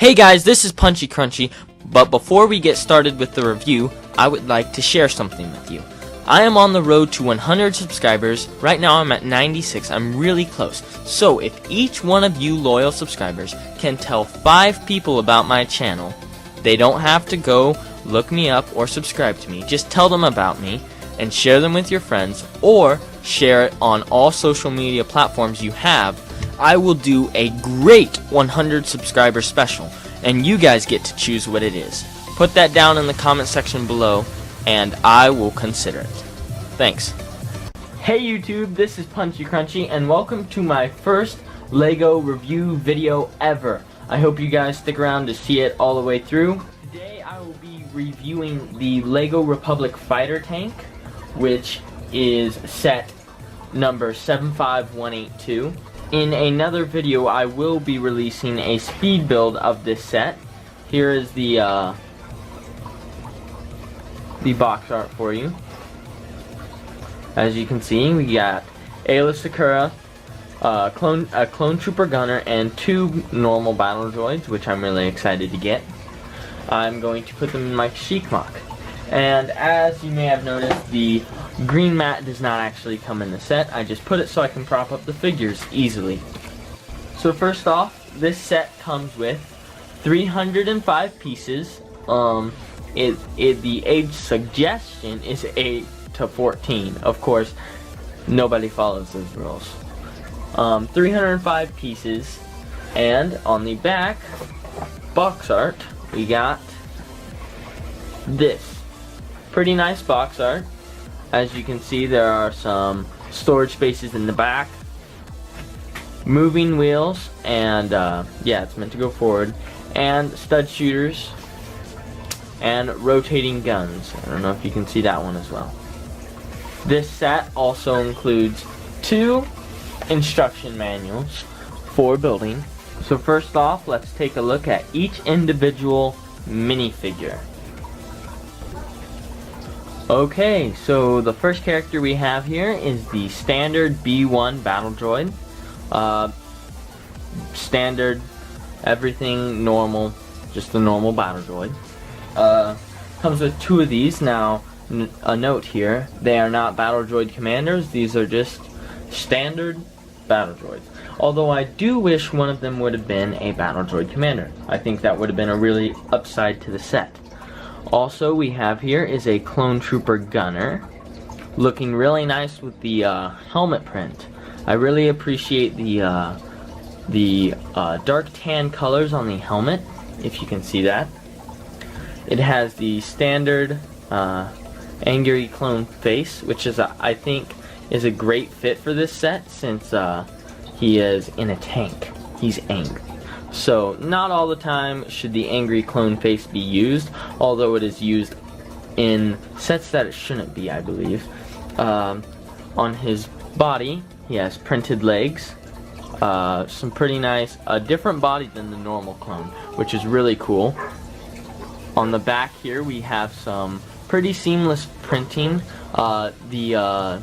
Hey guys, this is Punchy Crunchy, but before we get started with the review, I would like to share something with you. I am on the road to 100 subscribers. Right now I'm at 96. I'm really close. So if each one of you loyal subscribers can tell 5 people about my channel, they don't have to go look me up or subscribe to me. Just tell them about me and share them with your friends, or share it on all social media platforms you have. I will do a great 100 subscriber special, and you guys get to choose what it is. Put that down in the comment section below, and I will consider it. Thanks. Hey YouTube, this is Punchy Crunchy, and welcome to my first LEGO review video ever. I hope you guys stick around to see it all the way through. Today I will be reviewing the LEGO Republic Fighter Tank, which is set number 75182. In another video, I will be releasing a speed build of this set. Here is the box art for you. As you can see, we got Ayla Sakura, a clone trooper gunner, and 2 normal battle droids, which I'm really excited to get. I'm going to put them in my Sheik Mock. And as you may have noticed, the green mat does not actually come in the set. I just put it so I can prop up the figures easily. So first off, this set comes with 305 pieces. The age suggestion is 8 to 14. Of course, nobody follows those rules. 305 pieces, and on the back box art, we got this. Pretty nice box art. As you can see, there are some storage spaces in the back, moving wheels, and yeah, it's meant to go forward, and stud shooters, and rotating guns. I don't know if you can see that one as well. This set also includes 2 instruction manuals for building. So first off, let's take a look at each individual minifigure. Okay, so the first character we have here is the standard B1 battle droid. Standard, everything normal, just a normal battle droid. Comes with 2 of these. Now, a note here, they are not battle droid commanders, these are just standard battle droids. Although I do wish one of them would have been a battle droid commander. I think that would have been a really upside to the set. Also, we have here is a clone trooper gunner, looking really nice with the helmet print. I really appreciate the dark tan colors on the helmet, if you can see that. It has the standard angry clone face, which is I think is a great fit for this set, since he is in a tank. He's angry. So, not all the time should the angry clone face be used, although it is used in sets that it shouldn't be, I believe. On his body, he has printed legs, some pretty nice, a different body than the normal clone, which is really cool. On the back here, we have some pretty seamless printing. The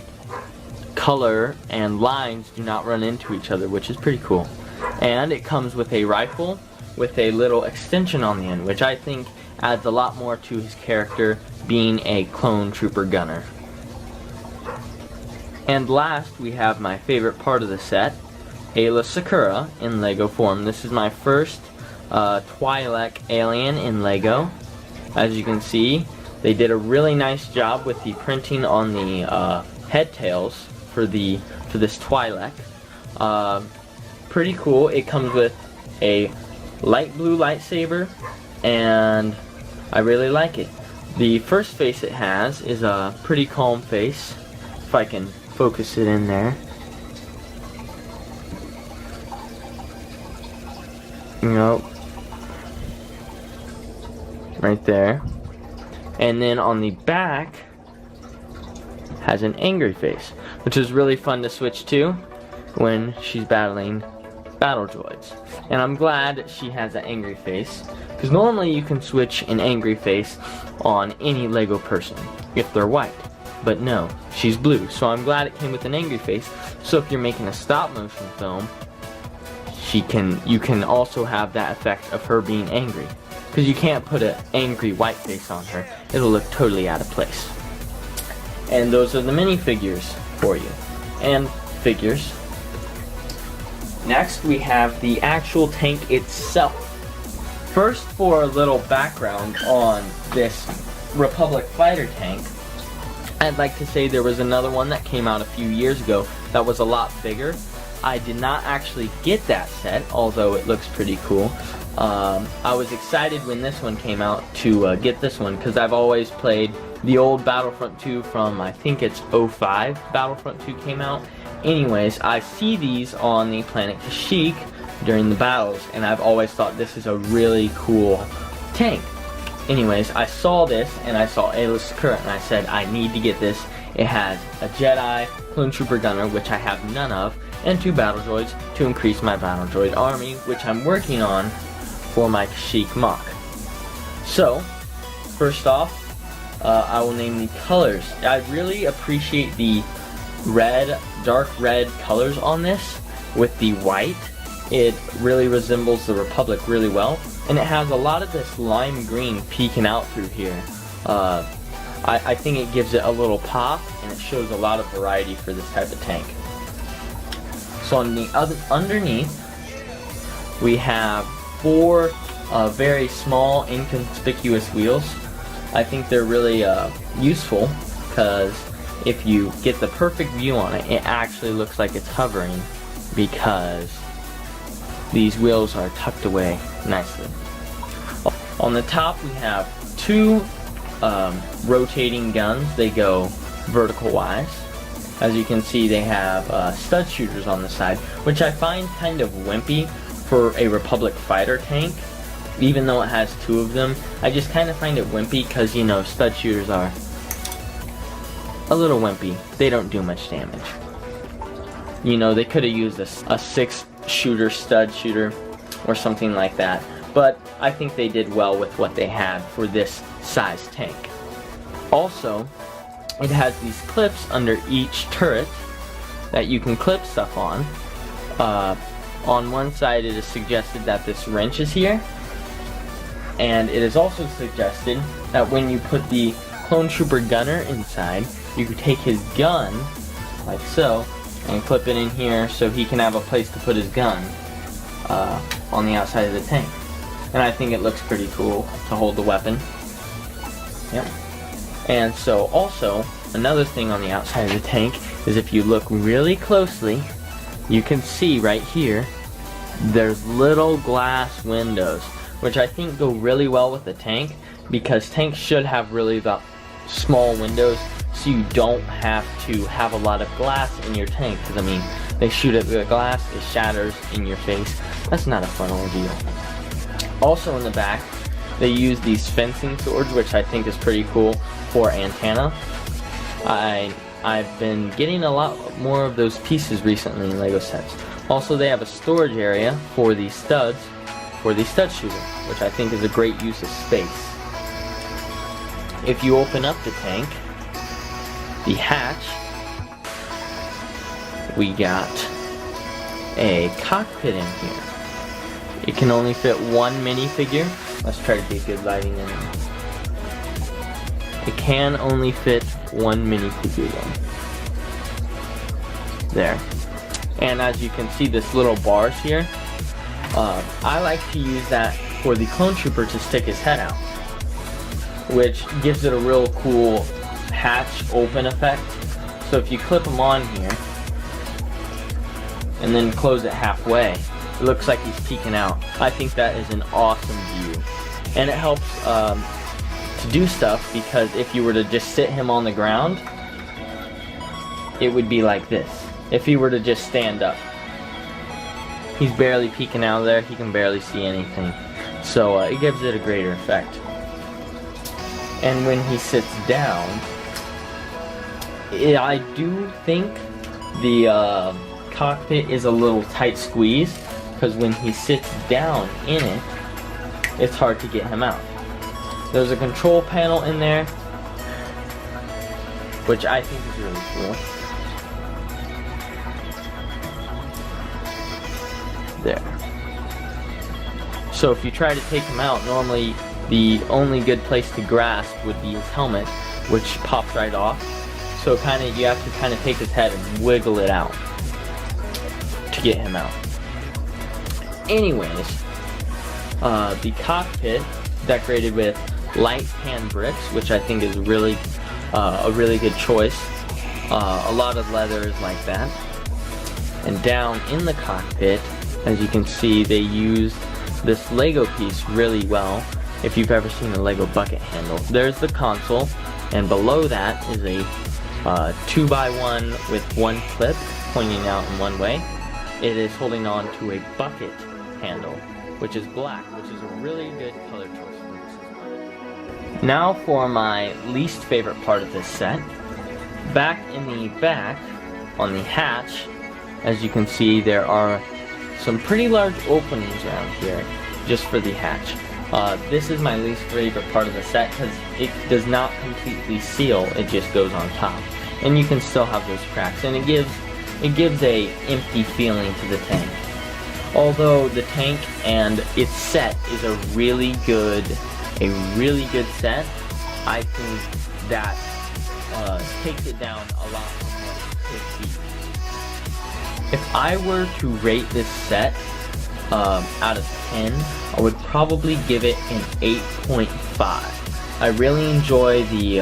color and lines do not run into each other, which is pretty cool. And it comes with a rifle with a little extension on the end, which I think adds a lot more to his character, being a clone trooper gunner. And last, we have my favorite part of the set, Ayla Sakura in LEGO form. This is my first Twi'lek alien in LEGO. As you can see, they did a really nice job with the printing on the head tails for this Twi'lek. Pretty cool. It comes with a light blue lightsaber, and I really like it. The first face it has is a pretty calm face, if I can focus it in there. Nope. Right there. And then on the back has an angry face, which is really fun to switch to when she's battling battle droids. And I'm glad that she has an angry face, because normally you can switch an angry face on any LEGO person if they're white. But no, she's blue, so I'm glad it came with an angry face. So if you're making a stop motion film, you can also have that effect of her being angry. Because you can't put an angry white face on her. It'll look totally out of place. And those are the minifigures for you. And figures. Next we have the actual tank itself. First, for a little background on this Republic fighter tank, I'd like to say there was another one that came out a few years ago that was a lot bigger. I did not actually get that set, although it looks pretty cool. I was excited when this one came out to get this one, because I've always played the old Battlefront 2 from, I think it's 05, Battlefront 2 came out. Anyways, I see these on the planet Kashyyyk during the battles, and I've always thought this is a really cool tank. Anyways, I saw this, and I saw Ayla Secura, and I said, I need to get this. It has a Jedi, Clone Trooper Gunner, which I have none of, and 2 battle droids to increase my battle droid army, which I'm working on for my Kashyyyk mock. So, first off, I will name the colors. I really appreciate the red, dark red colors on this with the white. It really resembles the Republic really well, and it has a lot of this lime green peeking out through here. I think it gives it a little pop, and it shows a lot of variety for this type of tank. So on the underneath, we have 4 very small, inconspicuous wheels. I think they're really useful, because if you get the perfect view on it, it actually looks like it's hovering, because these wheels are tucked away nicely. On the top we have 2 rotating guns. They go vertical wise. As you can see, they have stud shooters on the side, which I find kind of wimpy for a Republic fighter tank. Even though it has 2 of them, I just kind of find it wimpy because, you know, stud shooters are a little wimpy. They don't do much damage. You know, they could have used a 6-shooter stud shooter or something like that. But I think they did well with what they had for this size tank. Also, it has these clips under each turret that you can clip stuff on. On one side it is suggested that this wrench is here, and it is also suggested that when you put the Clone Trooper Gunner inside, you can take his gun, like so, and clip it in here so he can have a place to put his gun on the outside of the tank. And I think it looks pretty cool to hold the weapon. Yep. And so also, another thing on the outside of the tank is if you look really closely, you can see right here, there's little glass windows, which I think go really well with the tank, because tanks should have really small windows, so you don't have to have a lot of glass in your tank, because I mean, they shoot at the glass, it shatters in your face. That's not a fun ordeal. Also in the back, they use these fencing swords, which I think is pretty cool for antenna. I've been getting a lot more of those pieces recently in LEGO sets. Also, they have a storage area for these studs, for the stud shooter, which I think is a great use of space. If you open up the tank, the hatch, we got a cockpit in here. It can only fit 1 minifigure. Let's try to get good lighting in it. It can only fit 1 minifigure though. There. And as you can see, this little bars here, I like to use that for the Clone Trooper to stick his head out, which gives it a real cool hatch open effect. So if you clip him on here and then close it halfway, it looks like he's peeking out. I think that is an awesome view, and it helps to do stuff, because if you were to just sit him on the ground, it would be like this. If he were to just stand up, he's barely peeking out of there, he can barely see anything. So it gives it a greater effect. And when he sits down, I do think the cockpit is a little tight squeeze, because when he sits down in it, it's hard to get him out. There's a control panel in there, which I think is really cool. There. So if you try to take him out, normally the only good place to grasp would be his helmet, which pops right off. So you have to kind of take his head and wiggle it out to get him out. Anyways, the cockpit decorated with light tan bricks, which I think is really a really good choice. A lot of leathers like that. And down in the cockpit, as you can see, they used this Lego piece really well. If you've ever seen a Lego bucket handle, there's the console, and below that is a 2x1 with one clip pointing out in one way. It is holding on to a bucket handle, which is black, which is a really good color choice for this. Now for my least favorite part of this set. Back in the back, on the hatch, as you can see, there are some pretty large openings around here, just for the hatch. This is my least favorite part of the set because it does not completely seal, it just goes on top. And you can still have those cracks, and it gives a empty feeling to the tank. Although the tank and its set is a really good set, I think that takes it down a lot from what it could be. If I were to rate this set out of 10, I would probably give it an 8.5. I really enjoy the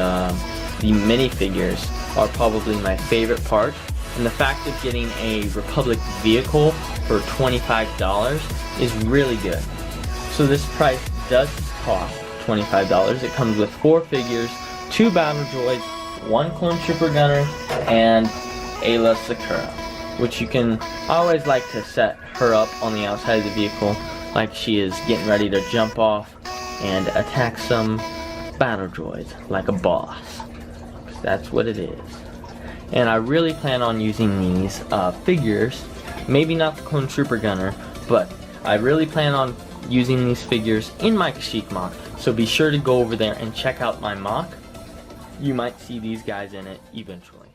minifigures are probably my favorite part, and the fact of getting a Republic vehicle for $25 is really good. So this price does cost $25. It comes with 4 figures, 2 battle droids, 1 clone trooper gunner, and Ayla Secura, which you can always like to set her up on the outside of the vehicle like she is getting ready to jump off and attack some battle droids like a boss. That's what it is. And I really plan on using these figures, maybe not the clone trooper gunner, but I really plan on using these figures in my Kashyyyk mock, so be sure to go over there and check out my mock. You might see these guys in it eventually.